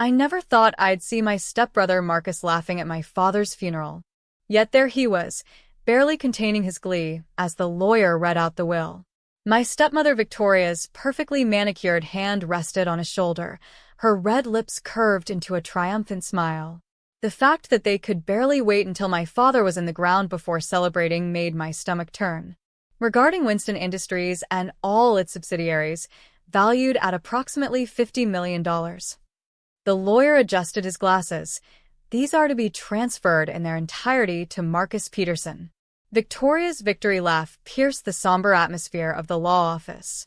I never thought I'd see my stepbrother Marcus laughing at my father's funeral. Yet there he was, barely containing his glee, as the lawyer read out the will. My stepmother Victoria's perfectly manicured hand rested on his shoulder, her red lips curved into a triumphant smile. The fact that they could barely wait until my father was in the ground before celebrating made my stomach turn. Regarding Winston Industries and all its subsidiaries, valued at approximately $50 million. The lawyer adjusted his glasses. These are to be transferred in their entirety to Marcus Peterson. Victoria's victory laugh pierced the somber atmosphere of the law office.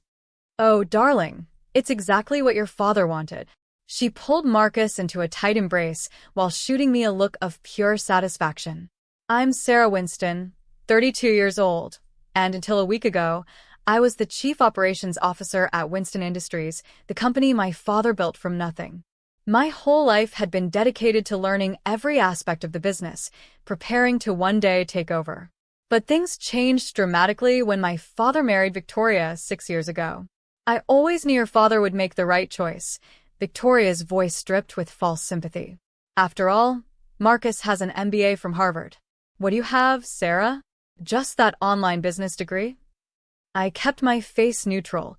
Oh, darling, it's exactly what your father wanted. She pulled Marcus into a tight embrace while shooting me a look of pure satisfaction. I'm Sarah Winston, 32 years old, and until a week ago, I was the Chief Operations Officer at Winston Industries, the company my father built from nothing. My whole life had been dedicated to learning every aspect of the business, preparing to one day take over. But things changed dramatically when my father married Victoria 6 years ago. I always knew your father would make the right choice, Victoria's voice dripped with false sympathy. After all, Marcus has an MBA from Harvard. What do you have, Sarah? Just that online business degree? I kept my face neutral,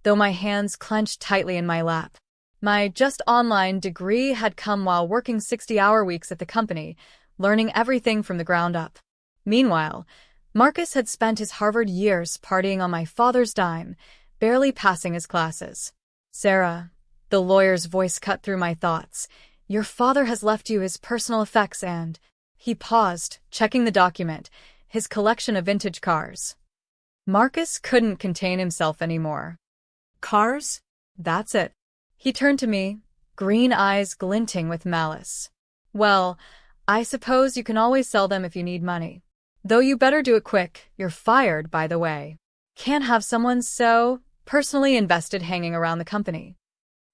though my hands clenched tightly in my lap. My just online degree had come while working 60-hour weeks at the company, learning everything from the ground up. Meanwhile, Marcus had spent his Harvard years partying on my father's dime, barely passing his classes. Sarah, the lawyer's voice cut through my thoughts, your father has left you his personal effects and... He paused, checking the document, his collection of vintage cars. Marcus couldn't contain himself anymore. Cars? That's it. He turned to me, green eyes glinting with malice. Well, I suppose you can always sell them if you need money. Though you better do it quick, you're fired, by the way. Can't have someone so personally invested hanging around the company.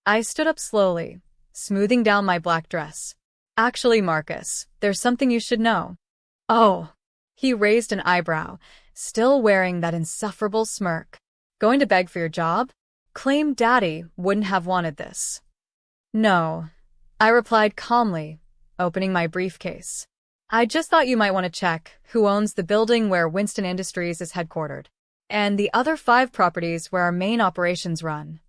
I stood up slowly, smoothing down my black dress. Actually, Marcus, there's something you should know. Oh. He raised an eyebrow, still wearing that insufferable smirk. Going to beg for your job? Claimed Daddy wouldn't have wanted this. No, I replied calmly, opening my briefcase. I just thought you might want to check who owns the building where Winston Industries is headquartered, and the other 5 properties where our main operations run.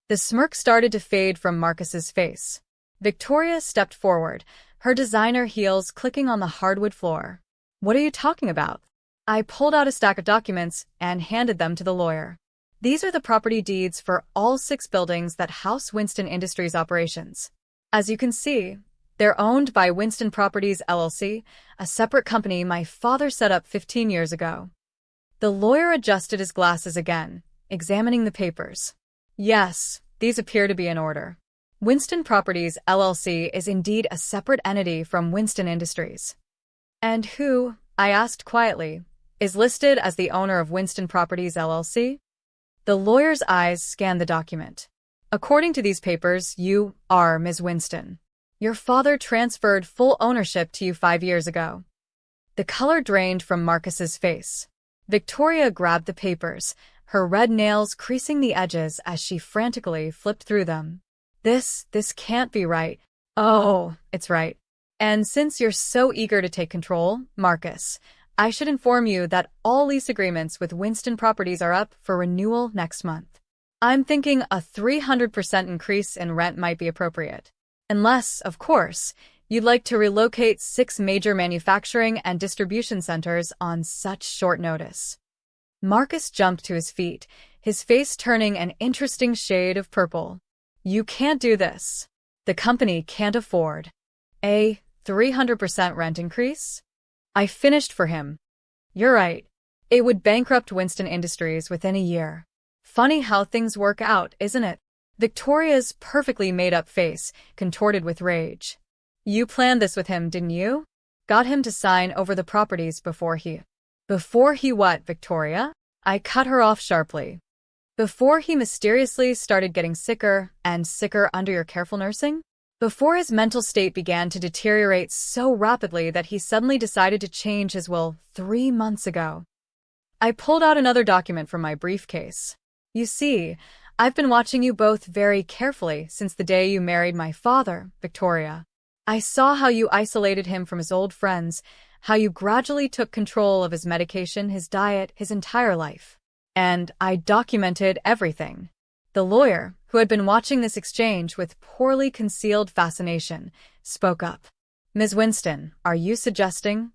The smirk started to fade from Marcus's face. Victoria stepped forward, her designer heels clicking on the hardwood floor. What are you talking about? I pulled out a stack of documents and handed them to the lawyer. These are the property deeds for all 6 buildings that house Winston Industries operations. As you can see, they're owned by Winston Properties LLC, a separate company my father set up 15 years ago. The lawyer adjusted his glasses again, examining the papers. Yes, these appear to be in order. Winston Properties LLC is indeed a separate entity from Winston Industries. And who, I asked quietly, is listed as the owner of Winston Properties LLC? The lawyer's eyes scanned the document. According to these papers, you are Ms. Winston. Your father transferred full ownership to you 5 years ago. The color drained from Marcus's face. Victoria grabbed the papers, her red nails creasing the edges as she frantically flipped through them. This can't be right. Oh, it's right. And since you're so eager to take control, Marcus, I should inform you that all lease agreements with Winston Properties are up for renewal next month. I'm thinking a 300% increase in rent might be appropriate. Unless, of course, you'd like to relocate 6 major manufacturing and distribution centers on such short notice. Marcus jumped to his feet, his face turning an interesting shade of purple. You can't do this. The company can't afford a 300% rent increase? I finished for him. You're right. It would bankrupt Winston Industries within a year. Funny how things work out, isn't it? Victoria's perfectly made-up face contorted with rage. You planned this with him, didn't you? Got him to sign over the properties before he... Before he what, Victoria? I cut her off sharply. Before he mysteriously started getting sicker and sicker under your careful nursing? Before his mental state began to deteriorate so rapidly that he suddenly decided to change his will 3 months ago. I pulled out another document from my briefcase. You see, I've been watching you both very carefully since the day you married my father, Victoria. I saw how you isolated him from his old friends, how you gradually took control of his medication, his diet, his entire life. And I documented everything. The lawyer, who had been watching this exchange with poorly concealed fascination, spoke up. Ms. Winston, are you suggesting?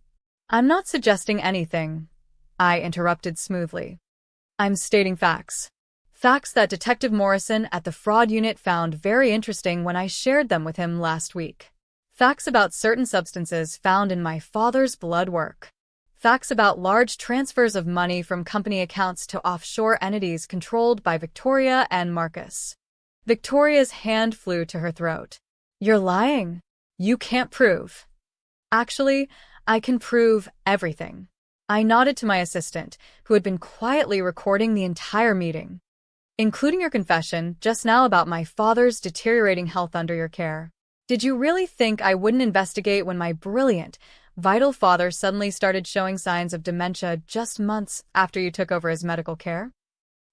I'm not suggesting anything, I interrupted smoothly. I'm stating facts. Facts that Detective Morrison at the fraud unit found very interesting when I shared them with him last week. Facts about certain substances found in my father's blood work. Facts about large transfers of money from company accounts to offshore entities controlled by Victoria and Marcus. Victoria's hand flew to her throat. You're lying. You can't prove. Actually, I can prove everything. I nodded to my assistant, who had been quietly recording the entire meeting, including your confession just now about my father's deteriorating health under your care. Did you really think I wouldn't investigate when my brilliant, vital father suddenly started showing signs of dementia just months after you took over his medical care?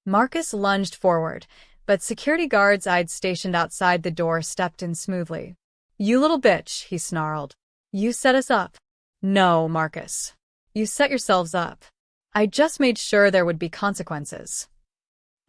Marcus lunged forward, but security guards I'd stationed outside the door stepped in smoothly. You little bitch, he snarled. You set us up. No, Marcus. You set yourselves up. I just made sure there would be consequences.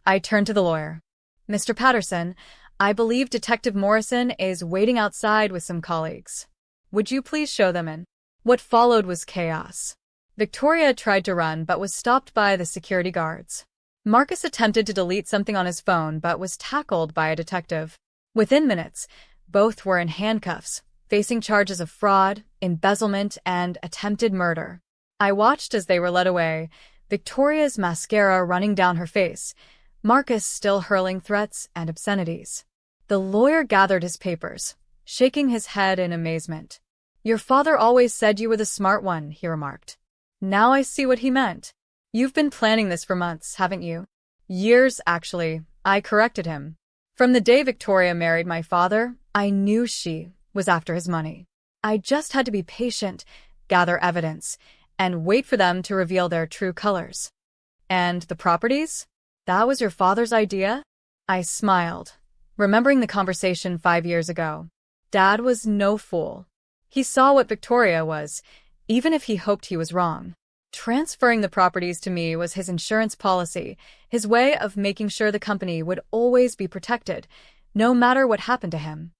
I turned to the lawyer. Mr. Patterson, I believe Detective Morrison is waiting outside with some colleagues. Would you please show them in? What followed was chaos. Victoria tried to run but was stopped by the security guards. Marcus attempted to delete something on his phone but was tackled by a detective. Within minutes, both were in handcuffs, facing charges of fraud, embezzlement, and attempted murder. I watched as they were led away, Victoria's mascara running down her face, Marcus still hurling threats and obscenities. The lawyer gathered his papers, shaking his head in amazement. Your father always said you were the smart one, he remarked. Now I see what he meant. You've been planning this for months, haven't you? Years, actually, I corrected him. From the day Victoria married my father, I knew she was after his money. I just had to be patient, gather evidence, and wait for them to reveal their true colors. And the properties? That was your father's idea? I smiled, remembering the conversation 5 years ago. Dad was no fool. He saw what Victoria was, even if he hoped he was wrong. Transferring the properties to me was his insurance policy, his way of making sure the company would always be protected, no matter what happened to him.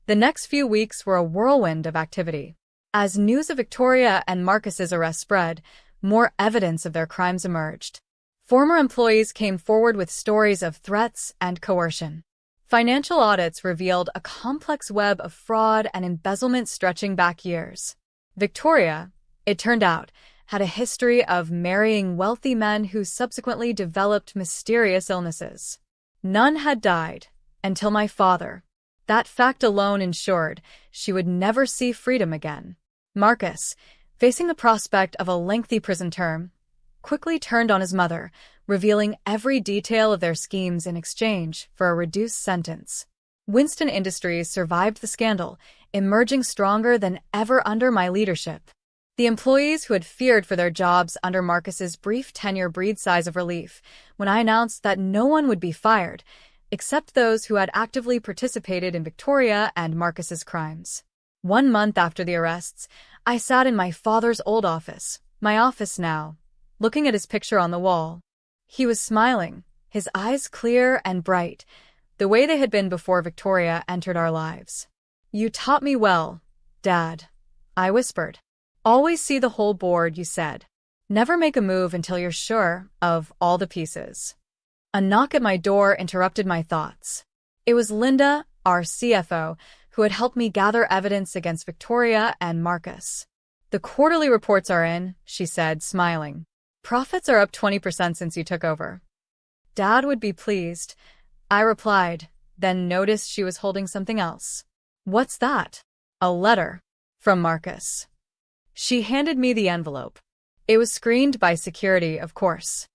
The next few weeks were a whirlwind of activity. As news of Victoria and Marcus's arrest spread, more evidence of their crimes emerged. Former employees came forward with stories of threats and coercion. Financial audits revealed a complex web of fraud and embezzlement stretching back years. Victoria, it turned out, had a history of marrying wealthy men who subsequently developed mysterious illnesses. None had died until my father. That fact alone ensured she would never see freedom again. Marcus, facing the prospect of a lengthy prison term, quickly turned on his mother, revealing every detail of their schemes in exchange for a reduced sentence. Winston Industries survived the scandal, emerging stronger than ever under my leadership. The employees who had feared for their jobs under Marcus's brief tenure breathed sighs of relief when I announced that no one would be fired, except those who had actively participated in Victoria and Marcus's crimes. 1 month after the arrests, I sat in my father's old office, my office now, looking at his picture on the wall. He was smiling, his eyes clear and bright, the way they had been before Victoria entered our lives. You taught me well, Dad, I whispered. Always see the whole board, you said. Never make a move until you're sure of all the pieces. A knock at my door interrupted my thoughts. It was Linda, our CFO, who had helped me gather evidence against Victoria and Marcus. The quarterly reports are in, she said, smiling. Profits are up 20% since you took over. Dad would be pleased, I replied, then noticed she was holding something else. What's that? A letter. From Marcus. She handed me the envelope. It was screened by security, of course.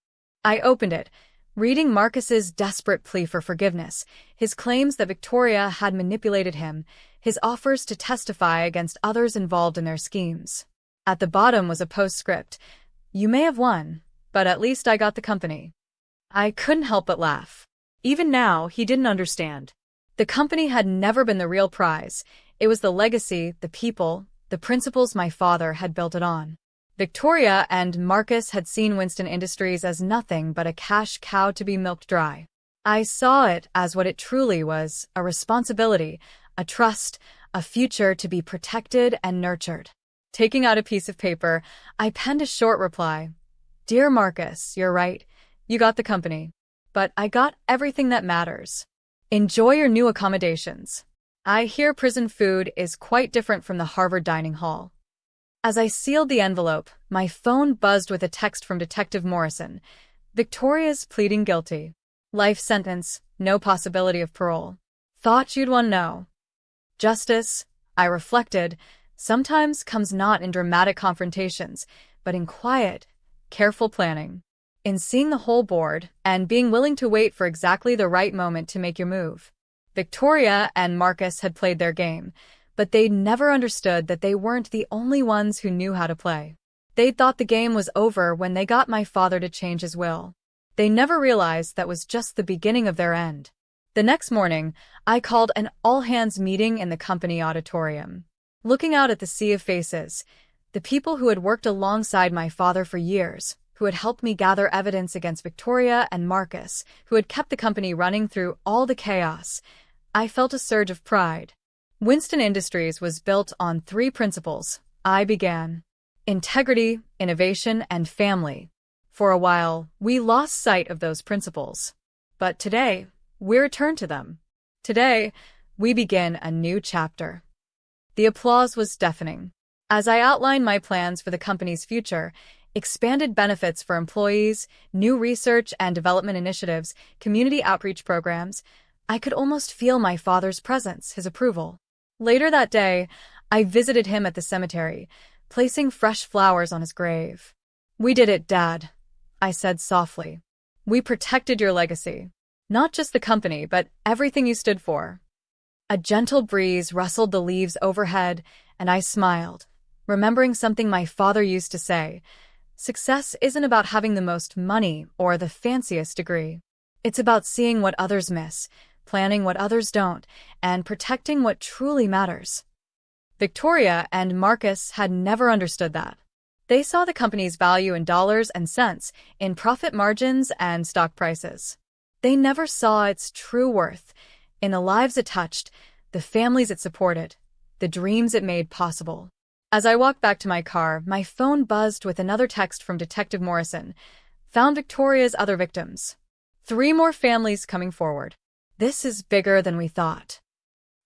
I opened it, reading Marcus's desperate plea for forgiveness, his claims that Victoria had manipulated him, his offers to testify against others involved in their schemes. At the bottom was a postscript. You may have won, but at least I got the company. I couldn't help but laugh. Even now, he didn't understand. The company had never been the real prize. It was the legacy, the people, the principles my father had built it on. Victoria and Marcus had seen Winston Industries as nothing but a cash cow to be milked dry. I saw it as what it truly was, a responsibility, a trust, a future to be protected and nurtured. Taking out a piece of paper, I penned a short reply. Dear Marcus, you're right. You got the company. But I got everything that matters. Enjoy your new accommodations. I hear prison food is quite different from the Harvard dining hall. As I sealed the envelope, my phone buzzed with a text from Detective Morrison. Victoria's pleading guilty. Life sentence, no possibility of parole. Thought you'd want to know. Justice, I reflected, sometimes comes not in dramatic confrontations, but in quiet, careful planning. In seeing the whole board, and being willing to wait for exactly the right moment to make your move. Victoria and Marcus had played their game, but they'd never understood that they weren't the only ones who knew how to play. They'd thought the game was over when they got my father to change his will. They never realized that was just the beginning of their end. The next morning, I called an all-hands meeting in the company auditorium. Looking out at the sea of faces, the people who had worked alongside my father for years, who had helped me gather evidence against Victoria and Marcus, who had kept the company running through all the chaos, I felt a surge of pride. Winston Industries was built on 3 principles, I began. Integrity, innovation, and family. For a while, we lost sight of those principles. But today, we return to them. Today, we begin a new chapter. The applause was deafening. As I outlined my plans for the company's future, expanded benefits for employees, new research and development initiatives, community outreach programs, I could almost feel my father's presence, his approval. Later that day, I visited him at the cemetery, placing fresh flowers on his grave. We did it, Dad, I said softly. We protected your legacy. Not just the company, but everything you stood for. A gentle breeze rustled the leaves overhead, and I smiled, remembering something my father used to say. Success isn't about having the most money or the fanciest degree. It's about seeing what others miss, planning what others don't, and protecting what truly matters. Victoria and Marcus had never understood that. They saw the company's value in dollars and cents, in profit margins and stock prices. They never saw its true worth in the lives it touched, the families it supported, the dreams it made possible. As I walked back to my car, my phone buzzed with another text from Detective Morrison. Found Victoria's other victims. 3 more families coming forward. This is bigger than we thought.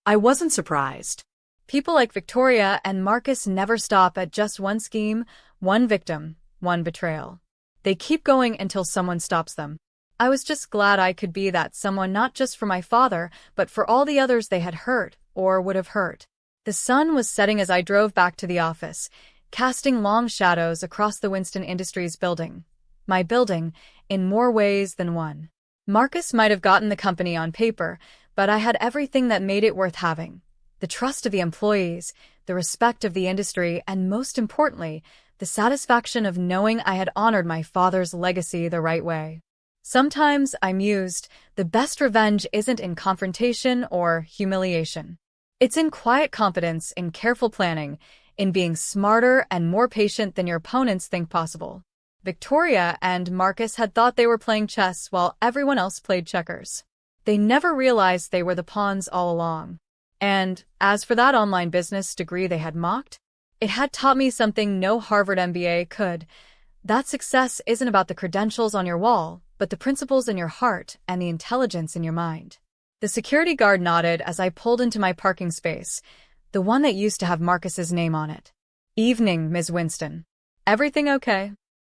I wasn't surprised. People like Victoria and Marcus never stop at just one scheme, one victim, one betrayal. They keep going until someone stops them. I was just glad I could be that someone, not just for my father, but for all the others they had hurt or would have hurt. The sun was setting as I drove back to the office, casting long shadows across the Winston Industries building. My building, in more ways than one. Marcus might have gotten the company on paper, but I had everything that made it worth having. The trust of the employees, the respect of the industry, and most importantly, the satisfaction of knowing I had honored my father's legacy the right way. Sometimes, I mused, the best revenge isn't in confrontation or humiliation. It's in quiet competence, in careful planning, in being smarter and more patient than your opponents think possible. Victoria and Marcus had thought they were playing chess while everyone else played checkers. They never realized they were the pawns all along. And, as for that online business degree they had mocked, it had taught me something no Harvard MBA could. That success isn't about the credentials on your wall, but the principles in your heart and the intelligence in your mind. The security guard nodded as I pulled into my parking space, the one that used to have Marcus's name on it. Evening, Ms. Winston. Everything okay?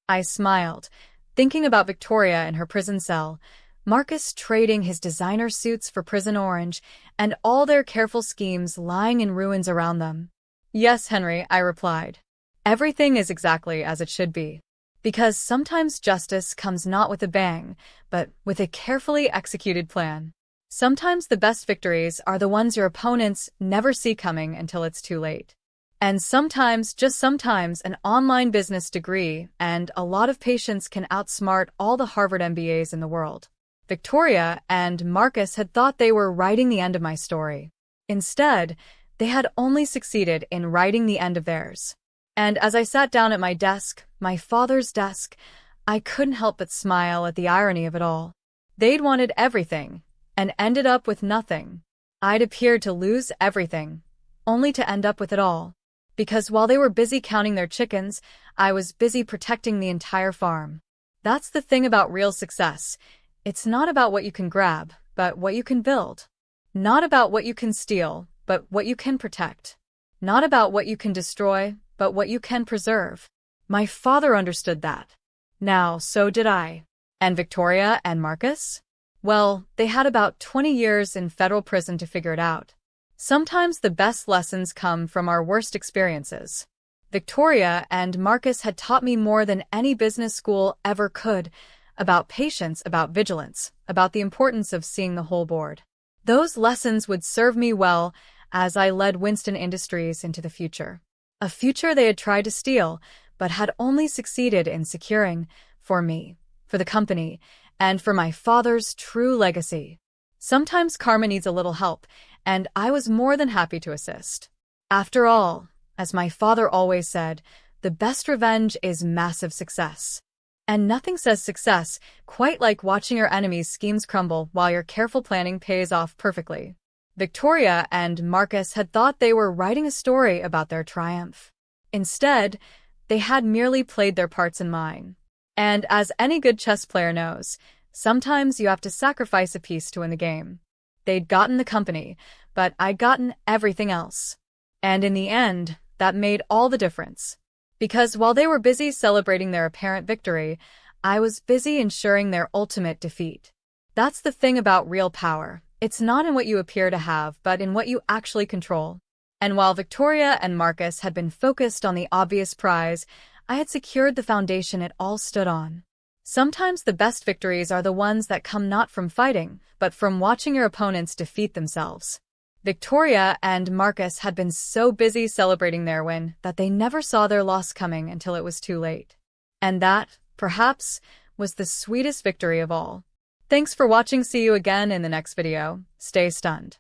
I smiled, thinking about Victoria in her prison cell, Marcus trading his designer suits for prison orange, and all their careful schemes lying in ruins around them. Yes, Henry, I replied. Everything is exactly as it should be. Because sometimes justice comes not with a bang, but with a carefully executed plan. Sometimes the best victories are the ones your opponents never see coming until it's too late. And sometimes, just sometimes, an online business degree and a lot of patience can outsmart all the Harvard MBAs in the world. Victoria and Marcus had thought they were writing the end of my story. Instead, they had only succeeded in writing the end of theirs. And as I sat down at my desk, my father's desk, I couldn't help but smile at the irony of it all. They'd wanted everything, and ended up with nothing. I'd appeared to lose everything, only to end up with it all. Because while they were busy counting their chickens, I was busy protecting the entire farm. That's the thing about real success. It's not about what you can grab, but what you can build. Not about what you can steal, but what you can protect. Not about what you can destroy, but what you can preserve. My father understood that. Now, so did I. And Victoria and Marcus? Well, they had about 20 years in federal prison to figure it out. Sometimes the best lessons come from our worst experiences. Victoria and Marcus had taught me more than any business school ever could, about patience, about vigilance, about the importance of seeing the whole board. Those lessons would serve me well as I led Winston Industries into the future. A future they had tried to steal, but had only succeeded in securing for me, for the company, and for my father's true legacy. Sometimes karma needs a little help, and I was more than happy to assist. After all, as my father always said, the best revenge is massive success. And nothing says success quite like watching your enemies' schemes crumble while your careful planning pays off perfectly. Victoria and Marcus had thought they were writing a story about their triumph. Instead, they had merely played their parts in mine. And as any good chess player knows, sometimes you have to sacrifice a piece to win the game. They'd gotten the company, but I'd gotten everything else. And in the end, that made all the difference. Because while they were busy celebrating their apparent victory, I was busy ensuring their ultimate defeat. That's the thing about real power. It's not in what you appear to have, but in what you actually control. And while Victoria and Marcus had been focused on the obvious prize, I had secured the foundation it all stood on. Sometimes the best victories are the ones that come not from fighting, but from watching your opponents defeat themselves. Victoria and Marcus had been so busy celebrating their win that they never saw their loss coming until it was too late. And that, perhaps, was the sweetest victory of all. Thanks for watching. See you again in the next video. Stay stunned.